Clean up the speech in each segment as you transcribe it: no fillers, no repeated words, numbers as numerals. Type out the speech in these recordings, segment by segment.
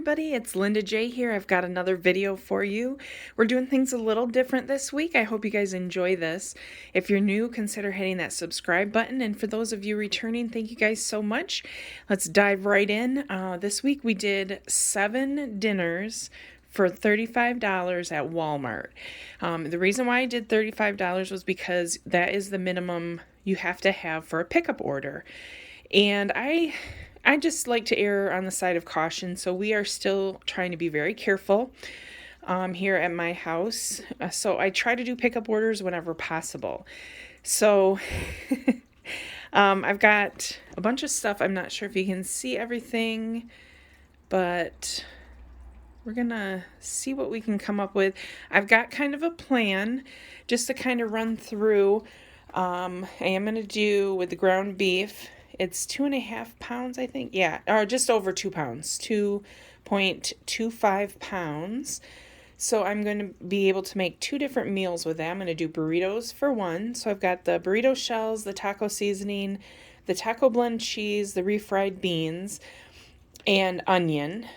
everybody, it's Linda J here. I've got another video for you. We're doing things a little different this week. I hope you guys enjoy this. If you're new, consider hitting that subscribe button, and for those of you returning, thank you guys so much. Let's dive right in. This week we did 7 dinners for $35 at Walmart. The reason why I did $35 was because that is the minimum you have to have for a pickup order. And I just like to err on the side of caution, so we are still trying to be very careful here at my house. So I try to do pickup orders whenever possible. So I've got a bunch of stuff. I'm not sure if you can see everything, but we're gonna see what we can come up with. I've got kind of a plan just to kind of run through. I am gonna do with the ground beef. It's 2.5 pounds, I think. Yeah, or just over 2 pounds, 2.25 pounds. So I'm going to be able to make 2 different meals with that. I'm going to do burritos for one. So I've got the burrito shells, the taco seasoning, the taco blend cheese, the refried beans, and onion.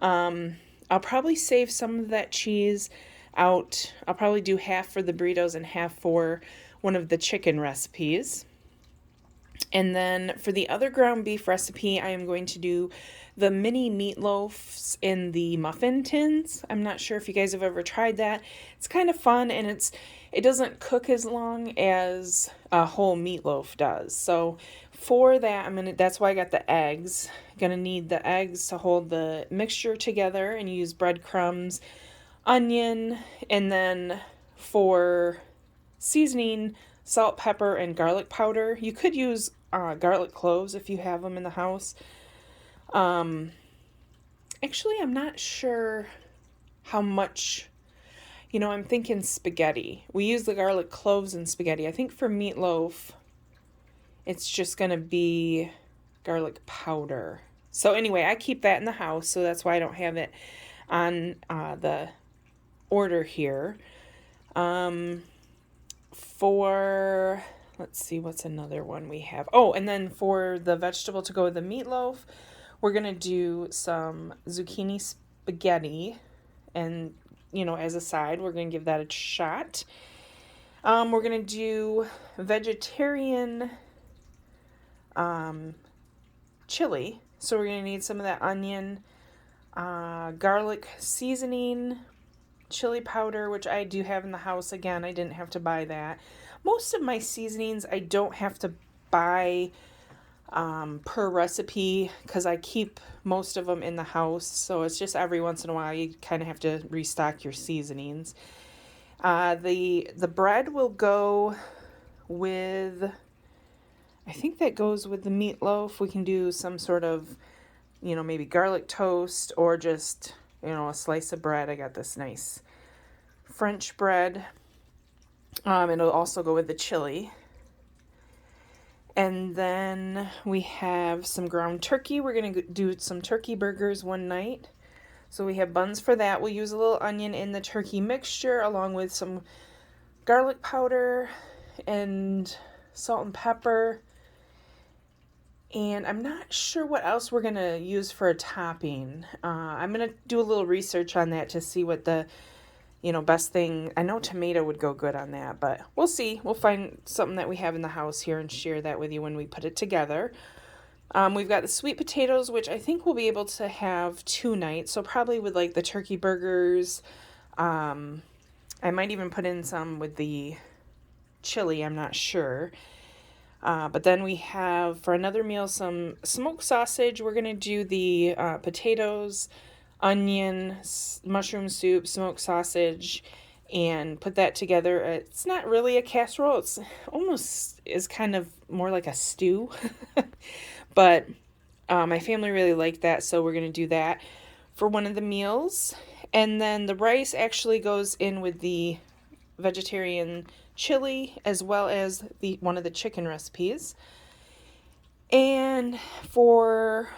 I'll probably save some of that cheese out. I'll probably do half for the burritos and half for one of the chicken recipes. And then for the other ground beef recipe, I am going to do the mini meatloaves in the muffin tins. I'm not sure if you guys have ever tried that. It's kind of fun, and it doesn't cook as long as a whole meatloaf does. So for that, that's why I got the eggs. I'm gonna need the eggs to hold the mixture together, and use breadcrumbs, onion, and then for seasoning, salt, pepper, and garlic powder. You could use garlic cloves if you have them in the house. Actually, I'm not sure how much, I'm thinking spaghetti. We use the garlic cloves in spaghetti. I think for meatloaf, it's just going to be garlic powder. So anyway, I keep that in the house, so that's why I don't have it on the order here. Let's see, what's another one we have? Oh, and then for the vegetable to go with the meatloaf, we're going to do some zucchini spaghetti. And, as a side, we're going to give that a shot. We're going to do vegetarian chili. So we're going to need some of that onion, garlic seasoning, chili powder, which I do have in the house. Again, I didn't have to buy that. Most of my seasonings I don't have to buy per recipe because I keep most of them in the house. So it's just every once in a while you kind of have to restock your seasonings. The bread will go with, I think that goes with the meatloaf. We can do some sort of, maybe garlic toast or just, a slice of bread. I got this nice French bread. It'll also go with the chili. And then we have some ground turkey. We're going to do some turkey burgers one night. So we have buns for that. We'll use a little onion in the turkey mixture along with some garlic powder and salt and pepper. And I'm not sure what else we're going to use for a topping. I'm going to do a little research on that to see what the best thing. I know tomato would go good on that, but we'll see. We'll find something that we have in the house here and share that with you when we put it together. We've got the sweet potatoes, which I think we'll be able to have 2 nights. So probably with like the turkey burgers. I might even put in some with the chili. I'm not sure. But then we have for another meal some smoked sausage. We're going to do the potatoes, onion, mushroom soup, smoked sausage, and put that together. It's not really a casserole. It's almost is kind of more like a stew. But my family really liked that, so we're going to do that for one of the meals. And then the rice actually goes in with the vegetarian chili as well as one of the chicken recipes. And for,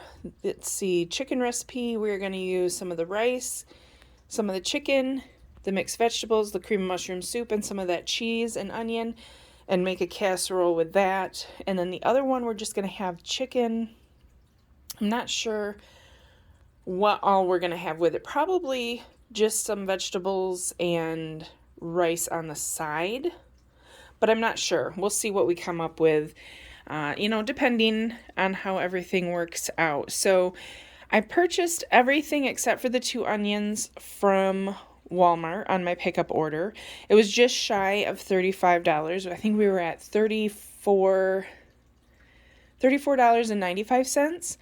let's see, chicken recipe, we're going to use some of the rice, some of the chicken, the mixed vegetables, the cream of mushroom soup, and some of that cheese and onion, and make a casserole with that. And then the other one, we're just going to have chicken. I'm not sure what all we're going to have with it. Probably just some vegetables and rice on the side, but I'm not sure. We'll see what we come up with, depending on how everything works out. So I purchased everything except for the 2 onions from Walmart on my pickup order. It was just shy of $35. I think we were at $34.95.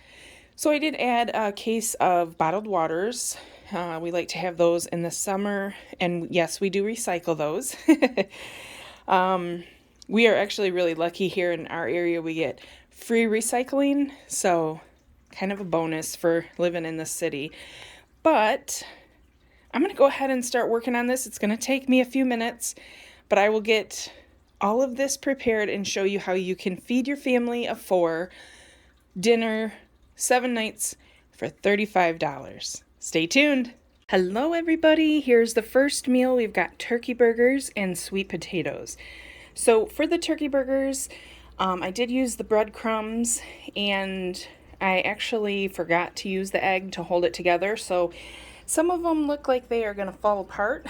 So I did add a case of bottled waters. We like to have those in the summer, and yes, we do recycle those. We are actually really lucky here in our area. We get free recycling, so kind of a bonus for living in the city. But I'm going to go ahead and start working on this. It's going to take me a few minutes, but I will get all of this prepared and show you how you can feed your family of 4 dinner 7 nights for $35. Stay tuned. Hello everybody, here's the first meal. We've got turkey burgers and sweet potatoes. So for the turkey burgers, I did use the breadcrumbs, and I actually forgot to use the egg to hold it together, so some of them look like they are going to fall apart.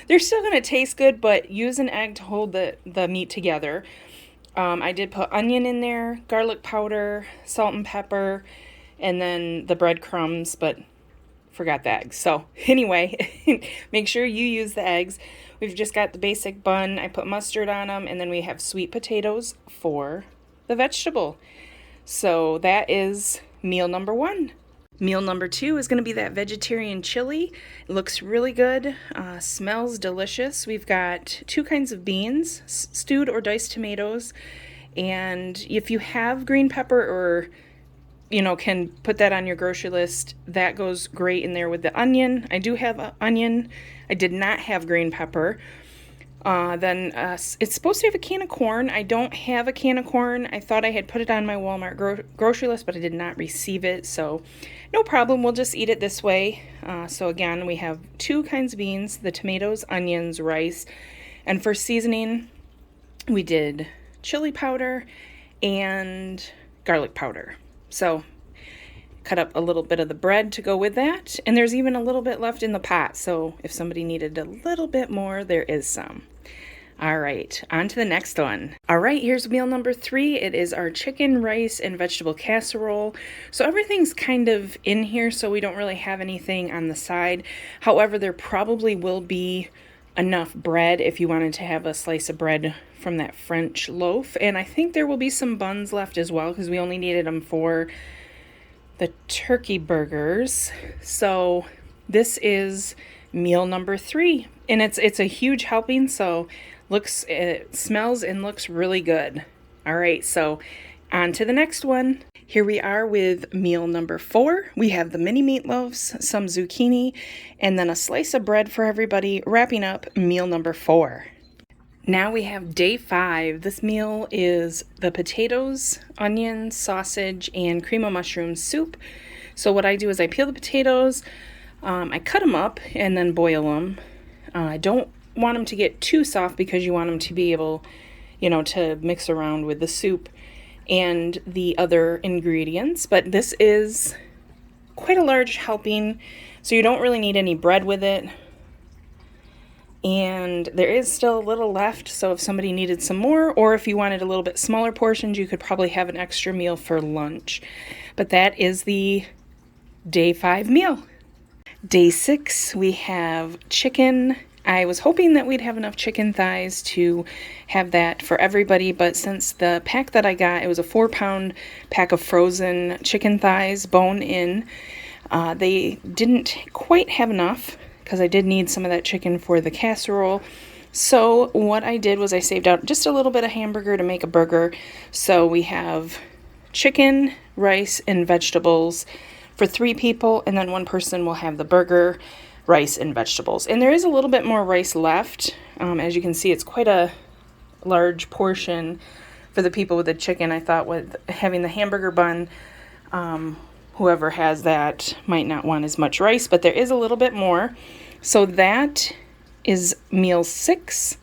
They're still going to taste good, but use an egg to hold the meat together. I did put onion in there, garlic powder, salt and pepper, and then the breadcrumbs, but forgot the eggs. So anyway, make sure you use the eggs. We've just got the basic bun. I put mustard on them, and then we have sweet potatoes for the vegetable. So that is meal number 1. Meal number 2 is going to be that vegetarian chili. It looks really good, smells delicious. We've got 2 kinds of beans, stewed or diced tomatoes, and if you have green pepper or, can put that on your grocery list, that goes great in there with the onion. I do have onion. I did not have green pepper. Then it's supposed to have a can of corn. I don't have a can of corn. I thought I had put it on my Walmart grocery list, but I did not receive it, so no problem. We'll just eat it this way. So again, we have 2 kinds of beans, the tomatoes, onions, rice, and for seasoning, we did chili powder and garlic powder. So cut up a little bit of the bread to go with that, and there's even a little bit left in the pot, so if somebody needed a little bit more, there is some. All right, on to the next one. All right, here's meal number 3. It is our chicken, rice, and vegetable casserole. So everything's kind of in here, so we don't really have anything on the side. However, there probably will be enough bread if you wanted to have a slice of bread from that French loaf. And I think there will be some buns left as well, because we only needed them for the turkey burgers. So this is meal number 3, and it's a huge helping, so it smells and looks really good. All right, so on to the next one. Here we are with meal number 4. We have the mini meatloaves, some zucchini, and then a slice of bread for everybody, wrapping up meal number 4. Now we have day 5. This meal is the potatoes, onions, sausage, and cream of mushroom soup. So what I do is I peel the potatoes, I cut them up and then boil them. I don't want them to get too soft because you want them to be able, to mix around with the soup and the other ingredients. But this is quite a large helping, so you don't really need any bread with it. And there is still a little left, so if somebody needed some more, or if you wanted a little bit smaller portions, you could probably have an extra meal for lunch. But that is the day 5 meal. Day 6, we have chicken. I was hoping that we'd have enough chicken thighs to have that for everybody, but since the pack that I got, it was a 4-pound pack of frozen chicken thighs, bone in, they didn't quite have enough, because I did need some of that chicken for the casserole. So what I did was I saved out just a little bit of hamburger to make a burger. So we have chicken, rice, and vegetables for 3 people, and then 1 person will have the burger, rice, and vegetables. And there is a little bit more rice left. As you can see, it's quite a large portion for the people with the chicken. I thought with having the hamburger bun, whoever has that might not want as much rice, but there is a little bit more. So that is meal 6,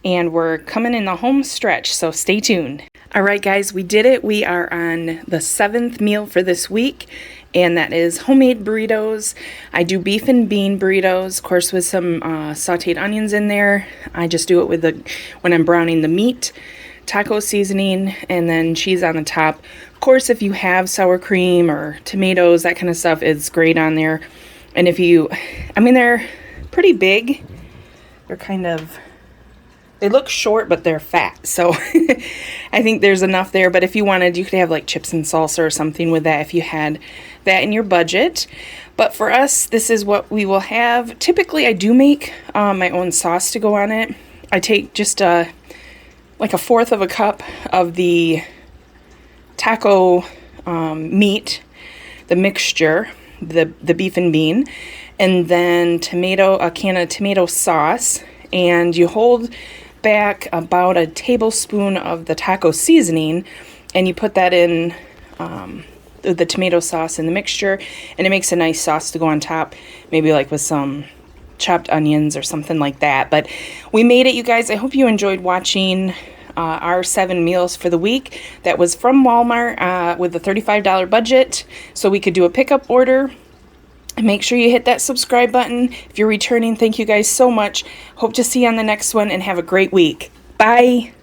and we're coming in the home stretch, so stay tuned. All right, guys, we did it. We are on the 7th meal for this week, and that is homemade burritos. I do beef and bean burritos, of course, with some sauteed onions in there. I just do it with when I'm browning the meat, taco seasoning, and then cheese on the top. Of course, if you have sour cream or tomatoes, that kind of stuff is great on there. And if you, I mean, they're pretty big. They're they look short, but they're fat. So I think there's enough there. But if you wanted, you could have like chips and salsa or something with that if you had that in your budget. But for us, this is what we will have. Typically, I do make my own sauce to go on it. I take just like a fourth of a cup of the taco meat, the mixture, the beef and bean, and then a can of tomato sauce, and you hold back about a tablespoon of the taco seasoning, and you put that in the tomato sauce in the mixture, and it makes a nice sauce to go on top, maybe like with some chopped onions or something like that. But we made it, you guys. I hope you enjoyed watching our 7 meals for the week. That was from Walmart with a $35 budget, so we could do a pickup order. Make sure you hit that subscribe button. If you're returning, thank you guys so much. Hope to see you on the next one, and have a great week. Bye.